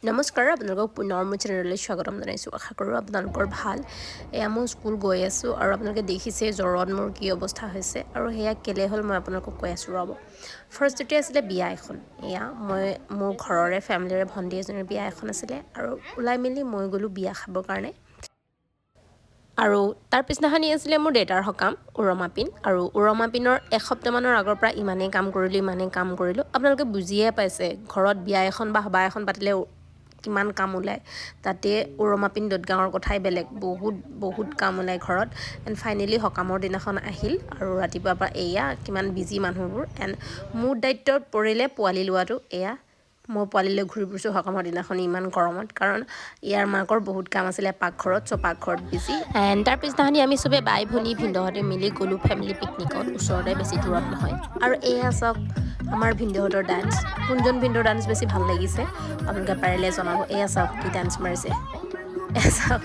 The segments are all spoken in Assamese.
নমস্কাৰ আপোনালোকক পুনৰ মোৰ চেনেললৈ স্বাগতম জনাইছোঁ আশা কৰোঁ আপোনালোকৰ ভাল এয়া মই স্কুল গৈ আছোঁ আৰু আপোনালোকে দেখিছে জ্বৰত মোৰ কি অৱস্থা হৈছে আৰু হেয়া কেলে হ'ল মই আপোনালোকক কৈ আছোঁ ৰ'ব ফাৰ্ষ্টতে আছিলে বিয়া এখন এয়া মই মোৰ ঘৰৰে ফেমিলিৰে ভণ্টি এজনীৰ বিয়া এখন আছিলে আৰু ওলাই মেলি মই গ'লোঁ বিয়া খাবৰ কাৰণে আৰু তাৰ পিছদিনাখনি আছিলে মোৰ দেউতাৰ সকাম উৰমাপিন আৰু উৰমাপিনৰ এসপ্তাহমানৰ আগৰ পৰা ইমানেই কাম কৰিলোঁ আপোনালোকে বুজিয়ে পাইছে ঘৰত বিয়া এখন বা সভা এখন পাতিলে কিমান কাম ওলায় তাতে উৰমাপিন দদগাঁৱৰ কথাই বেলেগ বহুত কাম ওলায় ঘৰত এণ্ড ফাইনেলি সকামৰ দিনাখন আহিল আৰু ৰাতিপুৱাৰ পৰা এয়া কিমান বিজি মানুহবোৰ এণ্ড মোৰ দায়িত্বত পৰিলে পোৱালি লোৱাটো এয়া মই পোৱালিলৈ ঘূৰি ফুৰিছোঁ সকামৰ দিনাখন ইমান গৰমত কাৰণ ইয়াৰ মাকৰ বহুত কাম আছিলে পাকঘৰত পাকঘৰত বিজি এণ্ড তাৰ পিছদিনাখনি আমি চবে বাই ভনী ভিনদেউহঁতে মিলি গ'লোঁ ফেমিলি পিকনিকত ওচৰতে বেছি দূৰত নহয় আৰু এয়া চাওক আমাৰ ভিনদেউহঁতৰ ডান্স কোনজন ভিনদেউৰ ডান্স বেছি ভাল লাগিছে আপোনালোকে পাৰিলে জনাব এয়া চাওক কি ডান্স মাৰিছে এয়া চাওক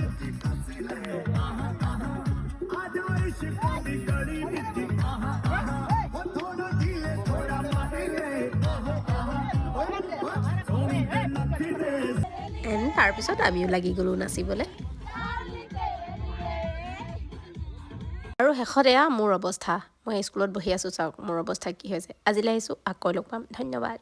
এণ্ড তাৰপিছত আমিও লাগি গ'লোঁ নাচিবলৈ আৰু শেষত এয়া মোৰ অৱস্থা মই স্কুলত বহি আছোঁ চাওক মোৰ অৱস্থা কি হৈছে আজিলৈ আহিছোঁ আকৌ লগ পাম ধন্যবাদ